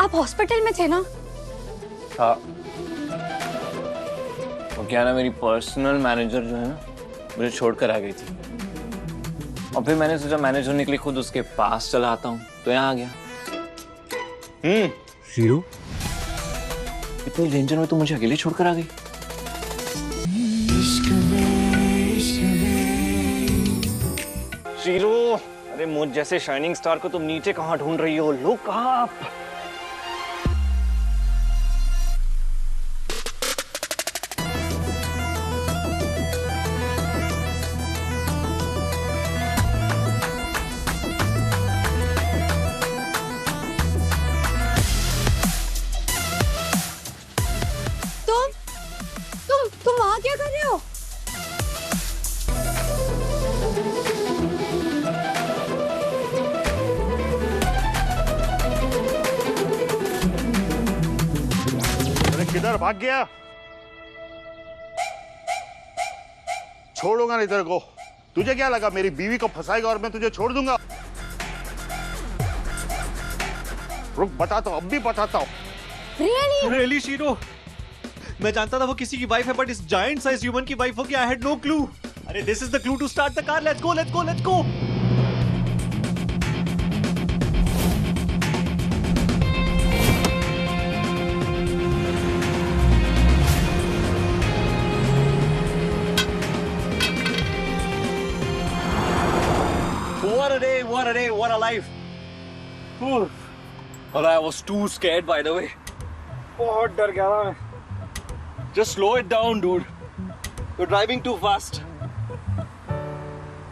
आप हॉस्पिटल में थे ना? हाँ। वो क्या ना, मेरी पर्सनल मैनेजर जो है ना, मुझे छोड़कर आ गई थी और फिर मैंने सोचा मैनेज होने के लिए खुद उसके पास चला आता हूँ, तो यहाँ आ गया। शीरू, इतनी डेंजर में तो मुझे अकेले छोड़कर आ गई। शीरू, अरे मुझ जैसे शाइनिंग स्टार को तुम नीचे कहाँ ढूंढ रही हो? Look up. तुम वहां क्या कर रहे हो? अरे किधर भाग गया? छोड़ूंगा नहीं तेरे को। तुझे क्या लगा मेरी बीवी को फंसाएगा और मैं तुझे छोड़ दूंगा? रुक, बताता हूँ, अब भी बताता हूँ। रियली शीरू, मैं जानता था वो किसी की वाइफ है, बट इस जायंट साइज ह्यूमन की वाइफ होगी, आई हैड नो क्लू। अरे this is the clue to start the car. Let's go let's go let's go. What a day, what a day, what a life. Well, I was too scared, by the way. बहुत डर गया था मैं. Just slow it down, dude. You're driving too fast.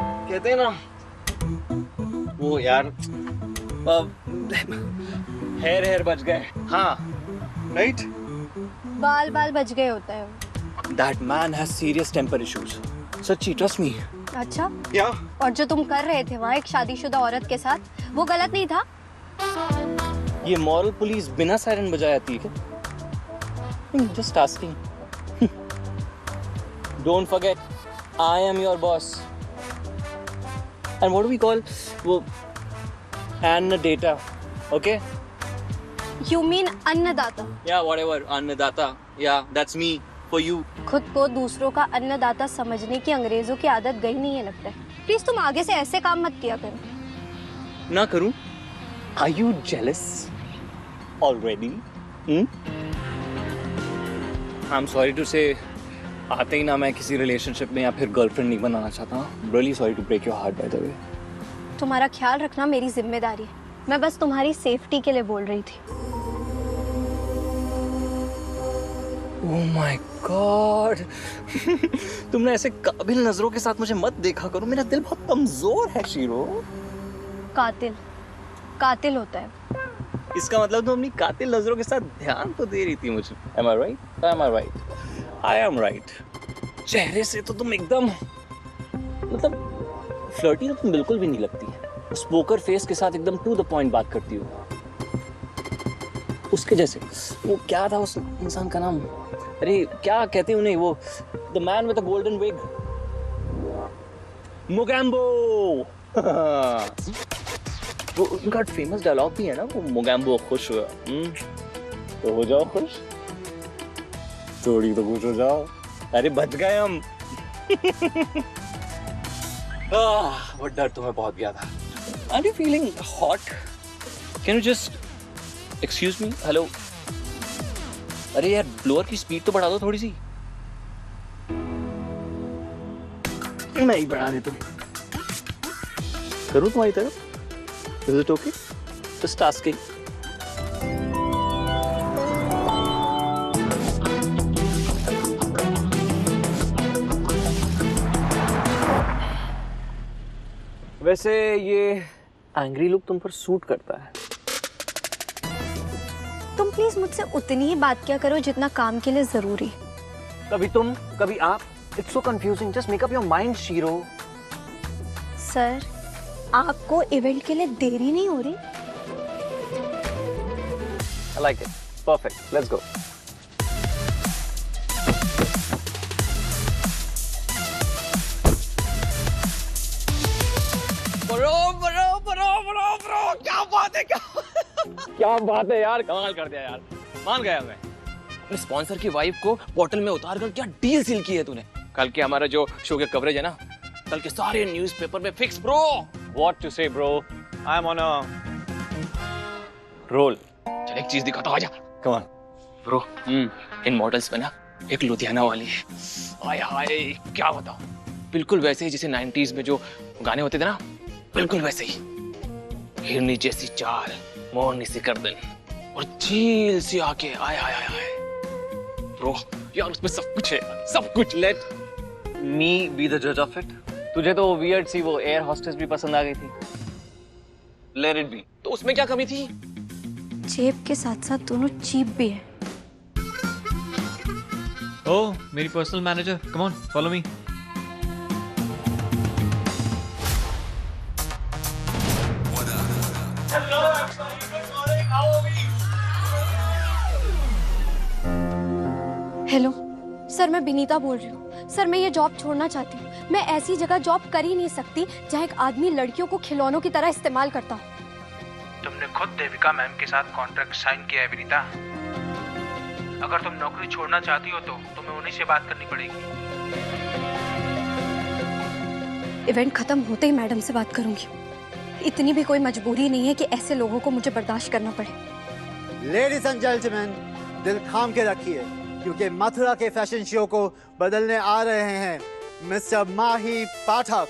कहते हैं ना, वो यार, हेयर बच गए. हाँ, right? बाल बच गए होता है। That man has serious temper issues. सच्ची, trust me. अच्छा, Yeah. और जो तुम कर रहे थे वहाँ एक शादीशुदा औरत के साथ, वो गलत नहीं था? ये मॉरल पुलिस बिना सायरन बजाए आती है क्या? Just asking. Don't forget, I am your boss. And what do we call वो annadatta, okay? You mean अन्नदाता? Yeah, whatever, annadatta. Yeah, that's me for you. खुद को दूसरों का अन्नदाता समझने की अंग्रेजों की आदत गई नहीं है लगता है। प्लीज तुम आगे से ऐसे काम मत किया करो। ना करूं? Are you jealous already? I'm sorry to say, आते ही ना मैं किसी रिलेशनशिप में या फिर गर्लफ्रेंड नहीं बनाना चाहता हूँ. Really sorry to break your heart, by the way. तुम्हारा ख्याल रखना मेरी जिम्मेदारी है। मैं बस तुम्हारी सेफ्टी के लिए बोल रही थी। Oh my God! तुमने ऐसे काबिल नजरों के साथ मुझे मत देखा करो, मेरा दिल बहुत कमजोर है शीरो। कातिल होता है। इसका मतलब तुम अपनी कातिल नजरों के साथ ध्यान तो दे रही थी मुझे। Am I right? Am I right? I am right. चेहरे से तो तुम एकदम, मतलब फ्लर्टी तो तुम बिल्कुल भी नहीं लगती है। स्पोकर फेस के साथ एकदम टू द पॉइंट बात करती हो। उसके जैसे, वो क्या था उस इंसान का नाम? अरे क्या कहते हैं उन्हें, वो the man with the golden wig, Mogambo. वो उनका फेमस डायलॉग भी है ना, वो मोगैम्बो खुश हुआ। तो हो जाओ खुश, थोड़ी तो खुश हो जाओ। अरे बच गए हम। वो डर तुम्हें बहुत गया था। Are you feeling hot? Can you just excuse me? Hello? अरे यार, ब्लोअर की स्पीड तो बढ़ा दो थोड़ी सी। मैं ही बढ़ा देता हूँ। करूँ तुम्हारी तरफ? Is it okay? Just asking. वैसे ये एंग्री लुक तुम पर सूट करता है। तुम प्लीज मुझसे उतनी ही बात किया करो जितना काम के लिए जरूरी। कभी तुम, कभी आप। It's so confusing. Just make up your mind, shero. Sir, आपको इवेंट के लिए देरी नहीं हो रही? I like it. Perfect. Let's go. बरो, क्या बात है? क्या क्या बात है यार, कमाल कर दिया यार, मान गया मैं। अपने स्पॉन्सर की वाइफ को बोतल में उतार कर क्या डील सील की है तूने। कल के हमारा जो शो के कवरेज है ना, कल के सारे न्यूज़पेपर में fix bro. What to say bro, I am on a roll. चल एक चीज दिखाता हूं, आजा। Come on bro. इन मॉडल्स में ना एक लुधियाना वाली है, हाय हाय क्या बताऊं, बिल्कुल वैसे ही जैसे 90s में जो गाने होते थे ना, बिल्कुल वैसे ही। हिरनी जैसी चाल, मोरनी सी गर्दन और झील सी आंखें, आय हाय हाय हाय ब्रो यार, उसमें सब कुछ है, सब कुछ। लेट मी बी द जज ऑफ इट। तुझे तो वियर्ड सी वो एयर होस्टेस भी पसंद आ गई थी, लेट इट बी। तो उसमें क्या कमी थी? जेब के साथ साथ दोनों चीप भी है। ओह, मेरी personal manager, come on follow me. Hello sir, मैं विनीता बोल रही हूँ। सर मैं ये जॉब छोड़ना चाहती हूँ। मैं ऐसी जगह जॉब कर ही नहीं सकती जहाँ एक आदमी लड़कियों को खिलौनों की तरह इस्तेमाल करता हो। तुमने खुद देविका मैम के साथ कॉन्ट्रैक्ट साइन किया है विनीता। अगर तुम नौकरी छोड़ना चाहती हो तो तुम्हें उन्हीं से बात करनी पड़ेगी। इवेंट खत्म होते ही मैडम से बात करूंगी। इतनी भी कोई मजबूरी नहीं है कि ऐसे लोगों को मुझे बर्दाश्त करना पड़े। लेडीज एंड जेंटलमैन, दिल थाम के रखिए क्योंकि मथुरा के फैशन शो को बदलने आ रहे हैं मिस्टर माही पाठक।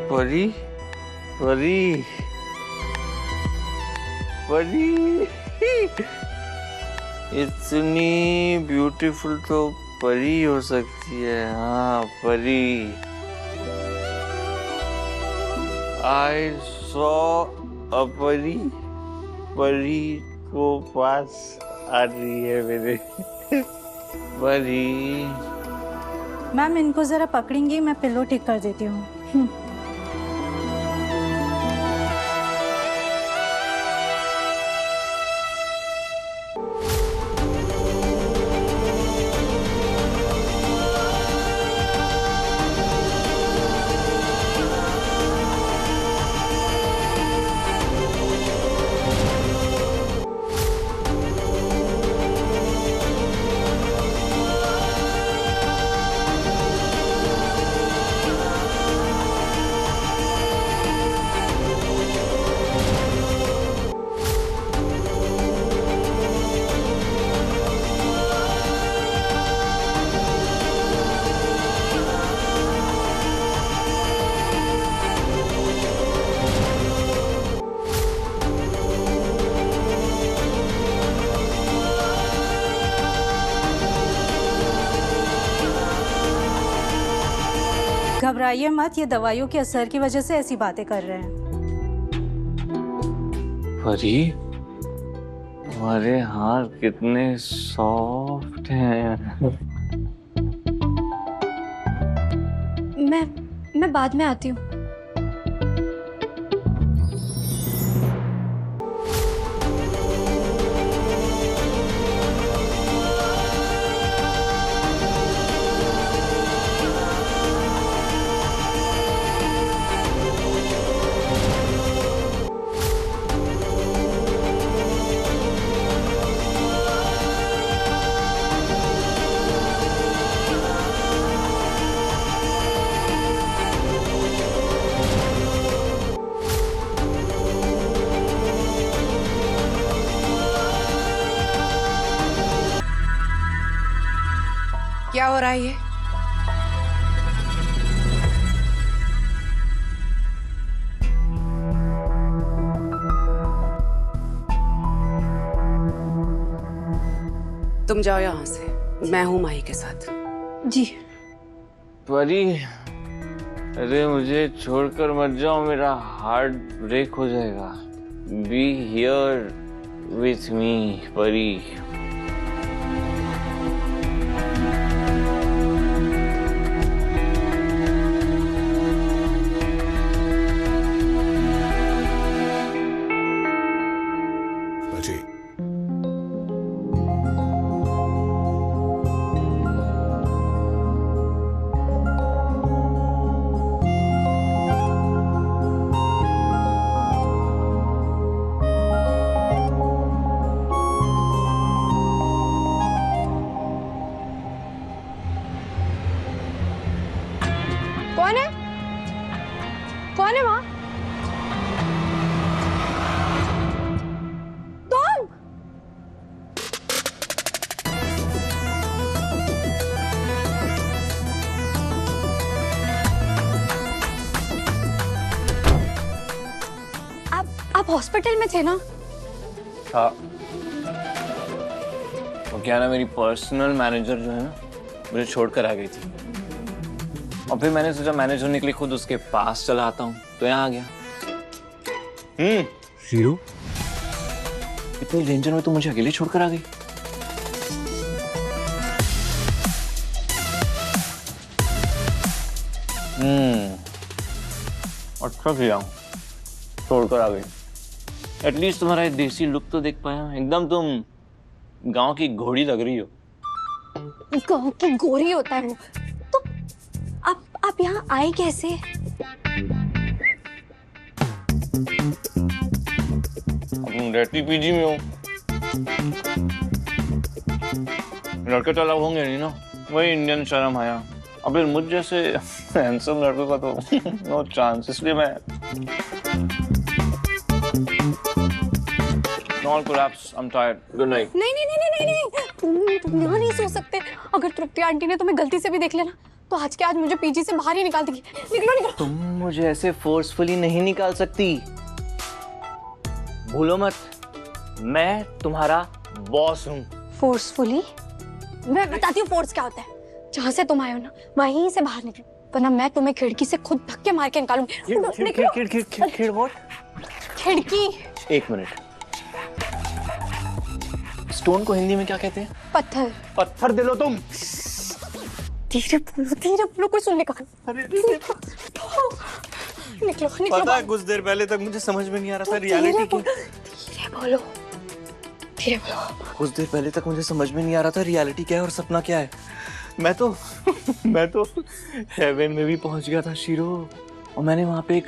परी परी परी, इतनी ब्यूटीफुल तो परी हो सकती है। हाँ परी। आई सॉ अ परी, परी को पास आ रही है मेरे। परी मैम इनको जरा पकड़ेंगी, मैं पिलो ठीक कर देती हूँ। घबराइए मत, ये दवाइयों के असर की वजह से ऐसी बातें कर रहे हैं। परी, तुम्हारे हाथ कितने सॉफ्ट हैं। मैं बाद में आती हूँ। क्या हो रहा है ये? तुम जाओ यहाँ से, मैं हूँ माही के साथ। जी। परी, अरे मुझे छोड़कर मत जाओ, मेरा हार्ट ब्रेक हो जाएगा। बी हियर with me, परी। अजय, कौन है? कौन है वहां? तुम? आप हॉस्पिटल में थे ना? हाँ। वो क्या ना, मेरी पर्सनल मैनेजर जो है ना, मुझे छोड़कर आ गई थी। और फिर मैंने सोचा मैनेज होने के लिए खुद उसके पास चला आता हूँ, तो यहाँ आ गया। शीरो, इतनी डेंजर में तो मुझे अकेले छोड़कर आ गई। अच्छा किया, छोड़कर आ गई। एटलीस्ट तुम्हारा ये देसी लुक तो देख पाया। एकदम तुम गांव की घोड़ी लग रही हो। गाँव की गोरी होता है वो। तो आप यहाँ आए कैसे? तुम रहती पीजी में हो, लड़के तो अलग होंगे नहीं ना, वही इंडियन शर्म आया। अब फिर मुझ जैसे हैंडसम लड़कों का तो नो चांस, इसलिए मैं All collapse. I'm tired. Good night. नहीं, तुम यहाँ नहीं सो सकते। अगर तृप्ति आंटी ने तुम्हें गलती से भी देख लिया ना, तो आज के आज मुझे पीजी से बाहर ही निकाल देगी। निकलो। तुम मुझे ऐसे फोर्सफुली नहीं निकाल सकती। भूलो मत, मैं तुम्हारा बॉस हूँ। फोर्सफुली? मैं बताती हूँ फोर्स क्या होता है। जहाँ से तुम आए हो ना, वहीं से बाहर निकलो, वरना मैं तुम्हें खिड़की से खुद धक्के मार के निकालूंगी। खिड़की। एक मिनट, स्टोन को हिंदी में क्या कहते हैं? पत्थर। पत्थर दे लो तुम। धीरे बोलो, कोई सुनने का। निकलो। पता है, कुछ देर पहले तक मुझे समझ में नहीं आ रहा था रियलिटी क्या। धीरे बोलो। कुछ देर पहले तक मुझे समझ में नहीं आ रहा था रियलिटी क्या है और सपना क्या है। मैं तो हेवन में भी पहुंच गया था शीरो, और मैंने वहां पे एक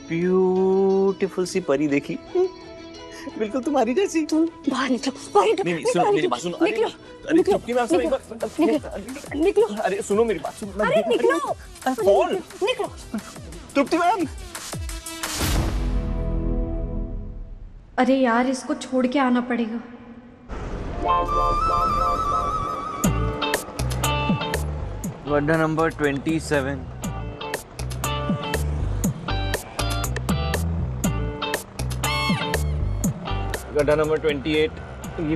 ब्यूटीफुल सी परी देखी, बिल्कुल तुम्हारी जैसी। तुम बाहर निकलो। नहीं, सुनो मेरी बात, सुनो। अरे तृप्ति मैम, निकलो। अरे सुनो मेरी बात, सुनो। अरे निकलो। कौन? निकलो। तृप्ति मैम। अरे यार, इसको छोड़ के आना पड़ेगा। गड्ढा नंबर 27। गड्ढा नंबर 28। ये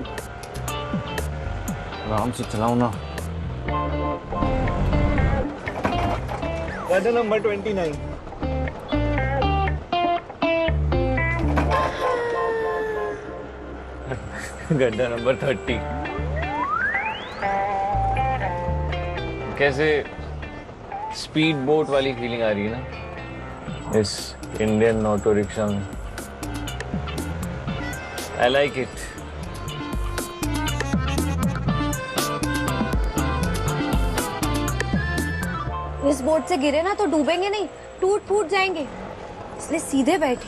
आराम से चलाओ ना। गड्ढा नंबर 29। गड्ढा नंबर 30। कैसे स्पीड बोट वाली फीलिंग आ रही है ना इस इंडियन ऑटो रिक्शा में। I like it. इस बोट से गिरे ना तो डूबेंगे नहीं, टूट फूट जाएंगे, इसलिए सीधे बैठिए।